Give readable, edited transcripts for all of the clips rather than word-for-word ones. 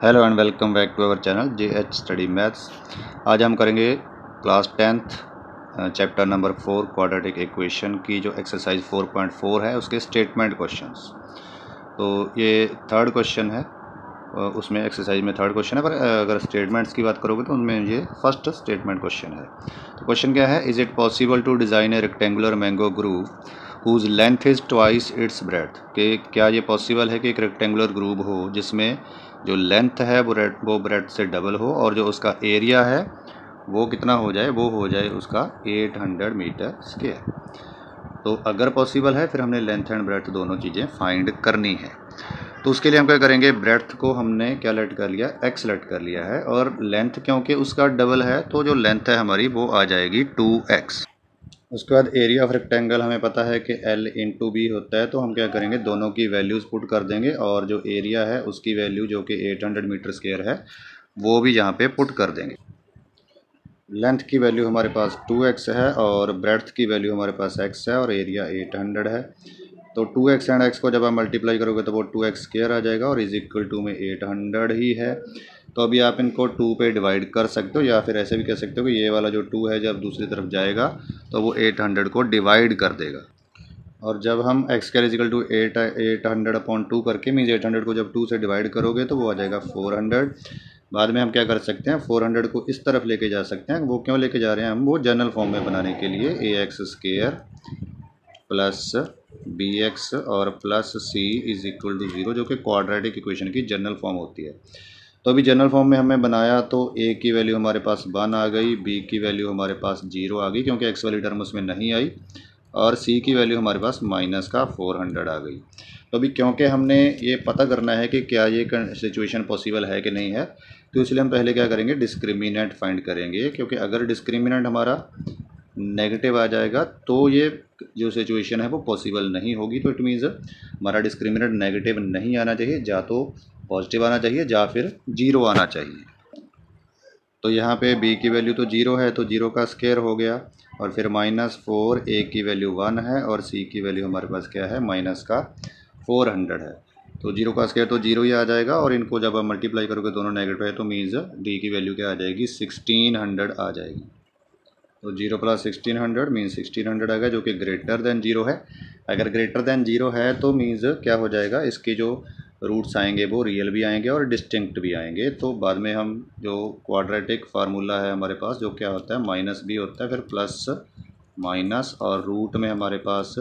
Hello and welcome back to our channel JH study maths. आज हम करेंगे class 10th chapter number 4 quadratic equation की जो exercise 4.4 है उसके स्टेटमेंट क्वेश्चंस। तो ये थर्ड क्वेश्चन है, उसमें एक्सरसाइज में थर्ड क्वेश्चन है, पर अगर स्टेटमेंट्स की बात करोगे तो उनमें ये फर्स्ट स्टेटमेंट क्वेश्चन है। तो क्वेश्चन क्या है, is it possible to design a rectangular mango grove whose length is twice its breadth. कि क्या ये पॉसिबल है कि एक रेक्टेंगुलर ग्रूव हो जिसमें जो लेंथ है वो ब्रेथ से डबल हो और जो उसका एरिया है वो कितना हो जाए, वो हो जाए उसका 800 मीटर स्क्वायर। तो अगर पॉसिबल है फिर हमने लेंथ एंड ब्रेथ दोनों चीज़ें फाइंड करनी है। तो उसके लिए हम क्या करेंगे, ब्रेथ को हमने क्या लेट कर लिया, x लेट कर लिया है, और लेंथ क्योंकि उसका डबल है तो जो लेंथ है हमारी वो आ जाएगी 2x। उसके बाद एरिया ऑफ रेक्टेंगल हमें पता है कि L इंटू बी होता है, तो हम क्या करेंगे दोनों की वैल्यूज़ पुट कर देंगे और जो एरिया है उसकी वैल्यू जो कि 800 मीटर स्क्वायर है वो भी यहाँ पे पुट कर देंगे। लेंथ की वैल्यू हमारे पास 2x है और ब्रेड्थ की वैल्यू हमारे पास x है और एरिया 800 है। तो 2x एंड x को जब आप मल्टीप्लाई करोगे तो वो 2x स्क्वायर आ जाएगा और इज इक्वल टू में 800 ही है। तो अभी आप इनको 2 पे डिवाइड कर सकते हो या फिर ऐसे भी कह सकते हो कि ये वाला जो 2 है जब दूसरी तरफ जाएगा तो वो 800 को डिवाइड कर देगा। और जब हम x स्क्वायर इजिकल टू 800/2 करके मीन्स 800 को जब 2 से डिवाइड करोगे तो वो आ जाएगा 400। बाद में हम क्या कर सकते हैं, 400 को इस तरफ लेके जा सकते हैं। वो क्यों लेके जा रहे हैं, हम वो जनरल फॉर्म में बनाने के लिए ax स्क्वायर प्लस bx और plus c is equal to 0, जो कि क्वाड्रेटिक इक्वेशन की जनरल फॉर्म होती है। तो अभी जनरल फॉर्म में हमने बनाया तो a की वैल्यू हमारे पास 1 आ गई, b की वैल्यू हमारे पास 0 आ गई क्योंकि x वाली टर्म उसमें नहीं आई, और c की वैल्यू हमारे पास माइनस का 400 आ गई। तो अभी क्योंकि हमने ये पता करना है कि क्या ये सिचुएशन पॉसिबल है कि नहीं है, तो इसलिए हम पहले क्या करेंगे, डिस्क्रिमिनेंट फाइंड करेंगे। क्योंकि अगर डिस्क्रिमिनेंट हमारा नेगेटिव आ जाएगा तो ये जो सिचुएशन है वो पॉसिबल नहीं होगी। तो इट मीन्स हमारा डिस्क्रिमिनेंट नेगेटिव नहीं आना चाहिए, या तो पॉजिटिव आना चाहिए या फिर 0 आना चाहिए। तो यहाँ पे b की वैल्यू तो 0 है तो 0 का स्क्वायर हो गया, और फिर -4, a की वैल्यू 1 है और c की वैल्यू हमारे पास क्या है, माइनस का 400 है। तो 0 का स्क्वायर तो 0 ही आ जाएगा, और इनको जब आप मल्टीप्लाई करोगे दोनों नेगेटिव है तो मीन्स d की वैल्यू क्या आ जाएगी, 1600 आ जाएगी। तो 0 प्लस 1600 मीन्स 1600 आएगा, जो कि ग्रेटर देन 0 है। अगर ग्रेटर देन 0 है तो मीन्स क्या हो जाएगा, इसके जो रूट्स आएंगे वो रियल भी आएंगे और डिस्टिंक्ट भी आएंगे। तो बाद में हम जो क्वाड्रेटिक फार्मूला है हमारे पास जो क्या होता है, माइनस बी होता है, फिर प्लस माइनस, और रूट में हमारे पास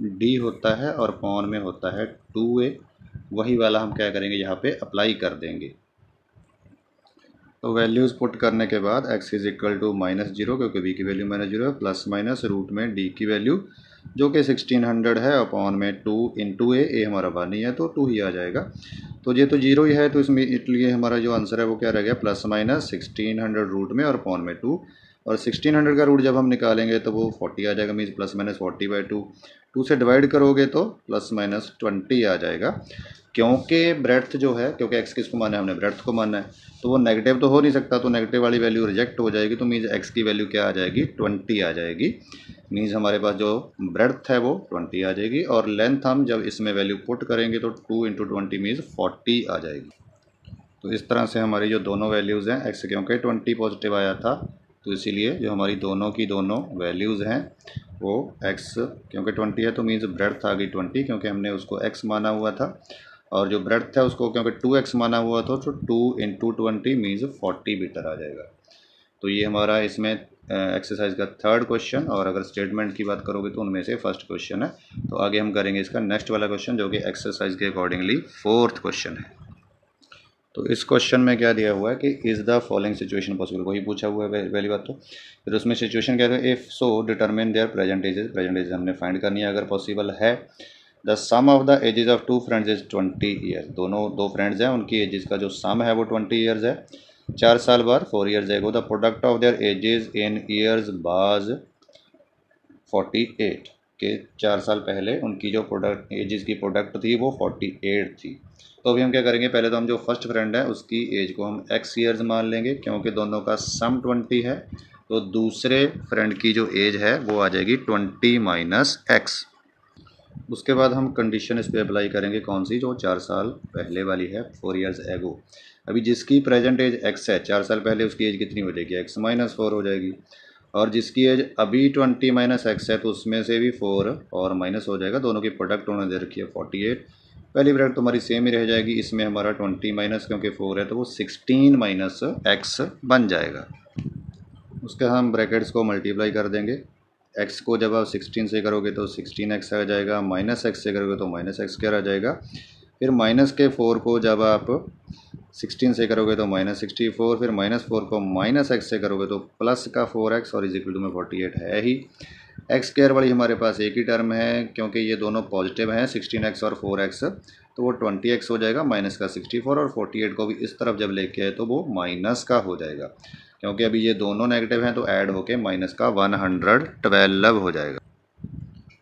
डी होता है और पॉन में होता है 2a। वही वाला हम क्या करेंगे, यहाँ पे अप्लाई कर देंगे। तो वैल्यूज़ पुट करने के बाद x इज इक्वल टू -0 क्योंकि b की वैल्यू -0 है, प्लस माइनस रूट में d की वैल्यू जो कि 1600 है अपॉन में 2 इंटू a हमारा 1 ही है तो 2 ही आ जाएगा। तो ये तो 0 ही है, तो इसमें इसलिए हमारा जो आंसर है वो क्या रह गया, प्लस माइनस 1600 रूट में और अपॉन में 2, और 1600 का रूट जब हम निकालेंगे तो वो 40 आ जाएगा, मीन्स प्लस माइनस 40/2। 2 से डिवाइड करोगे तो प्लस माइनस 20 आ जाएगा। क्योंकि ब्रेड्थ जो है, क्योंकि x किसको माना है, हमने ब्रेड्थ को माना है, तो वो नेगेटिव तो हो नहीं सकता, तो नेगेटिव वाली वैल्यू रिजेक्ट हो जाएगी। तो मीन्स x की वैल्यू क्या आ जाएगी, 20 आ जाएगी। मीन्स हमारे पास जो ब्रेड्थ है वो 20 आ जाएगी, और लेंथ हम जब इसमें वैल्यू पुट करेंगे तो 2 इंटू 20 मीन्स 40 आ जाएगी। तो इस तरह से हमारी जो दोनों वैल्यूज़ हैं, x क्योंकि 20 पॉजिटिव आया था तो इसीलिए जो हमारी दोनों की दोनों वैल्यूज़ हैं वो x क्योंकि 20 है तो मीन्स ब्रेड्थ आ गई 20 क्योंकि हमने उसको x माना हुआ था, और जो ब्रेड्थ है उसको क्योंकि 2x माना हुआ था तो 2 इंटू 20 मीन्स 40 मीटर आ जाएगा। तो ये हमारा इसमें एक्सरसाइज का थर्ड क्वेश्चन, और अगर स्टेटमेंट की बात करोगे तो उनमें से फर्स्ट क्वेश्चन है। तो आगे हम करेंगे इसका नेक्स्ट वाला क्वेश्चन जो कि एक्सरसाइज के अकॉर्डिंगली फोर्थ क्वेश्चन है। तो इस क्वेश्चन में क्या दिया हुआ है कि is the following situation possible, वही पूछा हुआ है पहली बात। तो फिर उसमें सिचुएशन क्या है, if so determine their present ages हमने फाइंड करनी है अगर पॉसिबल है। The sum of the ages of 2 friends is 20 years, दोनों 2 फ्रेंड्स हैं उनकी एजेस का जो सम है वो 20 ईयर्स है। 4 साल बाद 4 years ago the product of their edges in years बाज 48, के 4 साल पहले उनकी जो प्रोडक्ट एजेस की प्रोडक्ट थी वो 48 थी। तो अभी हम क्या करेंगे, पहले तो हम जो फर्स्ट फ्रेंड है उसकी एज को हम x ईयर्स मान लेंगे क्योंकि दोनों का सम 20 है। तो दूसरे फ्रेंड की जो एज है वो आ जाएगी 20 माइनस x। उसके बाद हम कंडीशन इस पर अप्लाई करेंगे, कौन सी, जो 4 साल पहले वाली है, 4 ईयर्स एगो। अभी जिसकी प्रेजेंट एज x है, 4 साल पहले उसकी एज कितनी हो जाएगी, x माइनस 4 हो जाएगी। और जिसकी एज अभी 20 माइनस x है, तो उसमें से भी 4 और माइनस हो जाएगा। दोनों की प्रोडक्ट उन्होंने दे रखी है 48। पहली ब्रैकेट तो हमारी सेम ही रह जाएगी। इसमें हमारा 20 माइनस, क्योंकि 4 है तो वो 16 माइनस x बन जाएगा। उसके हम ब्रैकेट्स को मल्टीप्लाई कर देंगे। x को जब आप 16 से करोगे तो 16x आ जाएगा, माइनस x से करोगे तो माइनस एक्स स्क्वायर आ जाएगा। फिर माइनस के 4 को जब आप 16 से करोगे तो माइनस 64, फिर माइनस 4 को माइनस एक्स से करोगे तो प्लस का 4x, और इज इक्वल टू में 48 है ही। एक्स स्क्वायर वाली हमारे पास एक ही टर्म है, क्योंकि ये दोनों पॉजिटिव हैं, 16x और 4x, तो वो 20x हो जाएगा, माइनस का 64, और 48 को भी इस तरफ जब लेके आए तो वो माइनस का हो जाएगा, क्योंकि अभी ये दोनों नेगेटिव हैं तो ऐड होके माइनस का 112 हो जाएगा।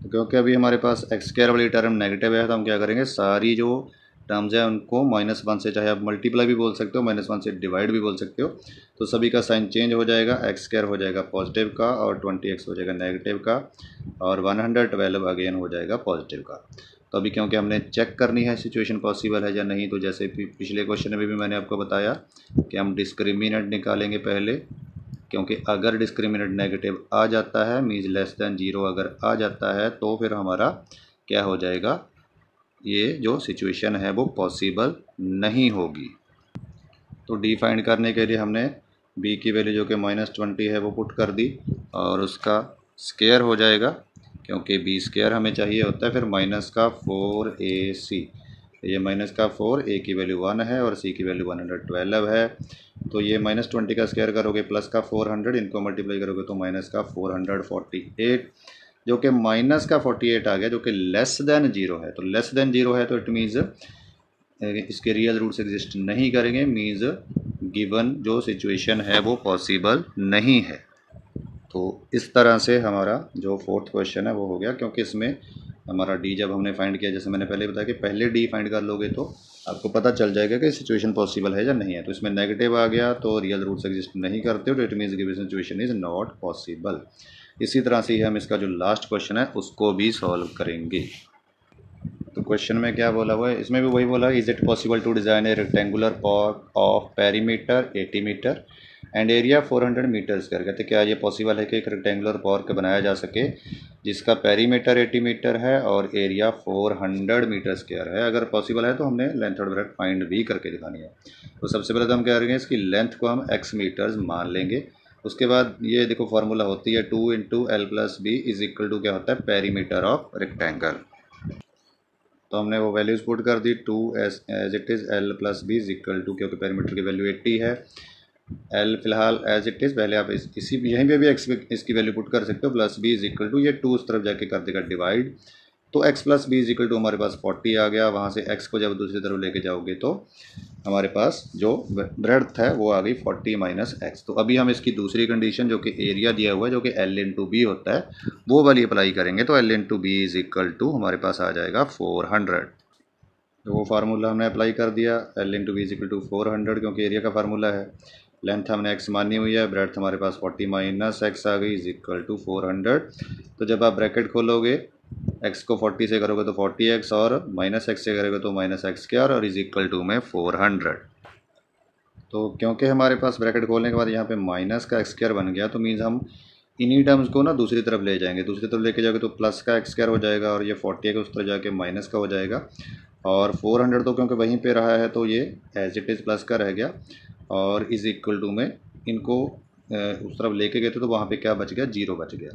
तो क्योंकि अभी हमारे पास एक्स स्क्वायर वाली टर्म नेगेटिव है, तो हम क्या करेंगे, सारी जो टर्म्स है उनको -1 से, चाहे आप मल्टीप्लाई भी बोल सकते हो, -1 से डिवाइड भी बोल सकते हो, तो सभी का साइन चेंज हो जाएगा। एक्स स्क्वायर हो जाएगा पॉजिटिव का, और 20x हो जाएगा नेगेटिव का, और 112 अगेन हो जाएगा पॉजिटिव का। तो अभी क्योंकि हमने चेक करनी है सिचुएशन पॉसिबल है या नहीं, तो जैसे पिछले क्वेश्चन में भी मैंने आपको बताया कि हम डिस्क्रिमिनेंट निकालेंगे पहले, क्योंकि अगर डिस्क्रिमिनेंट नेगेटिव आ जाता है, मीन्स लेस दैन 0 अगर आ जाता है, तो फिर हमारा क्या हो जाएगा, ये जो सिचुएशन है वो पॉसिबल नहीं होगी। तो डी फाइंड करने के लिए हमने b की वैल्यू जो कि -20 है वो पुट कर दी, और उसका स्क्वायर हो जाएगा, क्योंकि b स्क्वायर हमें चाहिए होता है। फिर माइनस का 4ac, ये माइनस का 4, a की वैल्यू 1 है और c की वैल्यू 112 है। तो ये -20 का स्क्वायर करोगे प्लस का 400, इनको मल्टीप्लाई करोगे तो माइनस का 448, जो कि माइनस का 48 आ गया, जो कि लेस देन 0 है। तो लेस देन 0 है तो इट मीन्स इसके रियल रूट्स एग्जिस्ट नहीं करेंगे, मीन्स गिवन जो सिचुएशन है वो पॉसिबल नहीं है। तो इस तरह से हमारा जो फोर्थ क्वेश्चन है वो हो गया, क्योंकि इसमें हमारा डी जब हमने फाइंड किया, जैसे मैंने पहले बताया कि पहले डी फाइंड कर लोगे तो आपको पता चल जाएगा कि सिचुएशन पॉसिबल है या नहीं है। तो इसमें नेगेटिव आ गया तो रियल रूट्स एग्जिस्ट नहीं करते, तो it means given situation is not possible. इसी तरह से ही हम इसका जो लास्ट क्वेश्चन है उसको भी सॉल्व करेंगे। तो क्वेश्चन में क्या बोला हुआ है, इसमें भी वही बोला, is it possible to design a rectangular park of perimeter 80 metre and area 400 metre square. कहते क्या ये पॉसिबल है कि एक रेक्टेंगुलर पार्क बनाया जा सके जिसका पेरीमीटर 80 मीटर है और एरिया 400 मीटर स्क्वायर है। अगर पॉसिबल है तो हमने लेंथ और ब्रेड्थ फाइंड भी करके दिखानी है। तो सबसे पहले तो हम क्या करेंगे, इसकी लेंथ को हम x मीटर्स मान लेंगे। उसके बाद ये देखो फार्मूला होती है 2 × L+B इज इक्वल टू क्या होता है, पेरीमीटर ऑफ रेक्टेंगल। तो हमने वो वैल्यूज़ पुट कर दी, 2 as it is, L+B is equal to, क्योंकि पेरीमीटर की वैल्यू 80 है, L फिलहाल एज इट इज़, पहले आप इसी यहीं पे भी x इसकी वैल्यू पुट कर सकते हो, +B इज इक्वल टू, ये 2 उस तरफ जाके कर देगा डिवाइड, तो x+B इज इक्वल टू हमारे पास 40 आ गया। वहाँ से x को जब दूसरी तरफ लेके जाओगे तो हमारे पास जो ब्रेड्थ है वो आ गई 40 माइनस x। तो अभी हम इसकी दूसरी कंडीशन जो कि एरिया दिया हुआ है, जो कि L/B होता है, वो वाली अप्लाई करेंगे। तो L/B इज इक्वल टू हमारे पास आ जाएगा 400। तो वो फार्मूला हमने अप्लाई कर दिया, L/B इज इक्वल टू 400, क्योंकि एरिया का फार्मूला है। लेंथ हमने x मानी हुई है, ब्रेड्थ हमारे पास 40 माइनस x आ गई, इज इक्वल टू 400। तो जब आप ब्रैकेट खोलोगे, x को 40 से करोगे तो 40x, और -x से करोगे तो -x², और इज इक्वल टू में 400। तो क्योंकि हमारे पास ब्रैकेट खोलने के बाद यहाँ पे माइनस का x² बन गया, तो मीन्स हम इन्हीं टर्म्स को ना दूसरी तरफ ले जाएंगे। दूसरी तरफ लेके जाओगे तो प्लस का x² हो जाएगा, और ये 40 है कि उस तरफ जाके माइनस का हो जाएगा, और 400 तो क्योंकि वहीं पे रहा है तो ये एज इट इज़ प्लस का रह गया, और इज़ इक्वल टू में इनको उस तरफ लेके गए थे तो वहाँ पे क्या बच गया, 0 बच गया।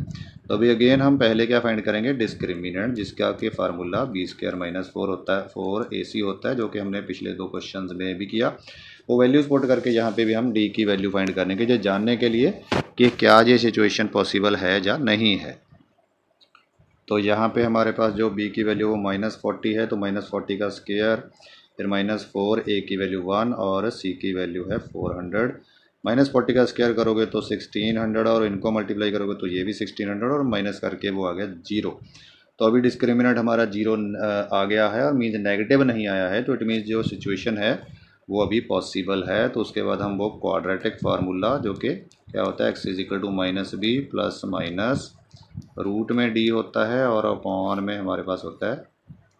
तो अभी अगेन हम पहले क्या फाइंड करेंगे, डिस्क्रिमिनेंट, जिसका कि फार्मूला b² - 4 होता है, 4ac होता है, जो कि हमने पिछले 2 क्वेश्चंस में भी किया। वो वैल्यूज़ पुट करके यहाँ पे भी हम d की वैल्यू फाइंड करने के लिए, जानने के लिए कि क्या ये सिचुएशन पॉसिबल है या नहीं है। तो यहाँ पे हमारे पास जो b की वैल्यू वो -40 है, तो -40 का स्क्वायर, फिर -4, a की वैल्यू 1 और c की वैल्यू है 400। -40 का स्क्वायर करोगे तो 1600, और इनको मल्टीप्लाई करोगे तो ये भी 1600, और माइनस करके वो आ गया 0। तो अभी डिस्क्रिमिनेंट हमारा 0 आ गया है, और मीन्स नेगेटिव नहीं आया है, तो इट मीन्स जो सिचुएशन है वो अभी पॉसिबल है। तो उसके बाद हम वो क्वाड्रेटिक फार्मूला, जो कि क्या होता है, x is equal to -b plus minus root में डी होता है और अपॉन में हमारे पास होता है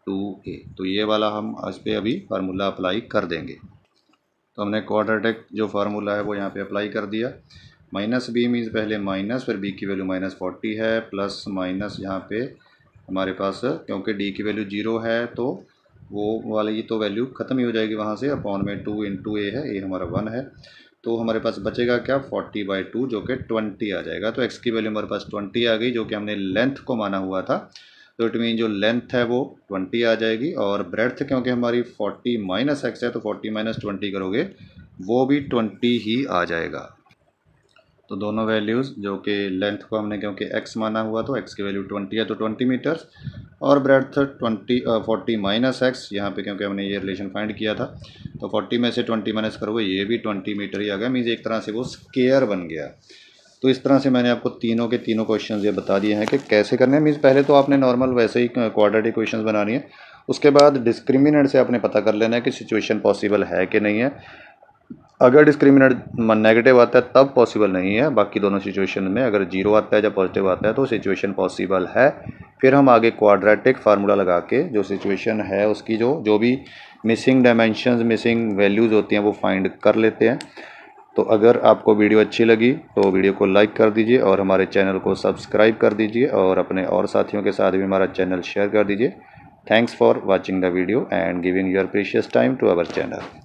2a। तो ये वाला हम इस पर अभी फार्मूला अप्लाई कर देंगे। तो हमने क्वाड्रेटिक जो फार्मूला है वो यहाँ पे अप्लाई कर दिया। माइनस बी मीन्स पहले माइनस, फिर बी की वैल्यू -40 है, प्लस माइनस यहाँ पे हमारे पास क्योंकि डी की वैल्यू 0 है तो वो वाली तो वैल्यू ख़त्म ही हो जाएगी वहाँ से। अपॉन में 2 इंटू ए है, ए हमारा 1 है, तो हमारे पास बचेगा क्या 40/2 जो कि 20 आ जाएगा। तो एक्स की वैल्यू हमारे पास 20 आ गई जो कि हमने लेंथ को माना हुआ था। तो इट मीन जो लेंथ है वो 20 आ जाएगी और ब्रेड्थ क्योंकि हमारी 40 माइनस एक्स है तो 40 माइनस 20 करोगे वो भी 20 ही आ जाएगा। तो दोनों वैल्यूज़ जो कि लेंथ को हमने क्योंकि x माना हुआ तो x की वैल्यू 20 है तो 20 मीटर्स, और ब्रेड्थ 40 माइनस एक्स, यहाँ पे क्योंकि हमने ये रिलेशन फाइंड किया था तो 40 में से 20 माइनस करोगे ये भी 20 मीटर ही आ गया। मीन्स एक तरह से वो स्क्वायर बन गया। तो इस तरह से मैंने आपको तीनों के तीनों क्वेश्चन ये बता दिए हैं कि कैसे करने हैं। मीन्स पहले तो आपने नॉर्मल वैसे ही क्वाड्रेटिक क्वेश्चन बनानी है, उसके बाद डिस्क्रिमिनेंट से आपने पता कर लेना है कि सिचुएशन पॉसिबल है कि नहीं है। अगर डिस्क्रिमिनेंट नेगेटिव आता है तब पॉसिबल नहीं है, बाकी दोनों सिचुएशन में अगर 0 आता है या पॉजिटिव आता है तो सिचुएशन पॉसिबल है। फिर हम आगे क्वाड्रेटिक फार्मूला लगा के जो सिचुएशन है उसकी जो भी मिसिंग डायमेंशंस, मिसिंग वैल्यूज़ होती हैं वो फाइंड कर लेते हैं। तो अगर आपको वीडियो अच्छी लगी तो वीडियो को लाइक कर दीजिए और हमारे चैनल को सब्सक्राइब कर दीजिए और अपने और साथियों के साथ भी हमारा चैनल शेयर कर दीजिए। Thanks for watching the video and giving your precious time to our channel.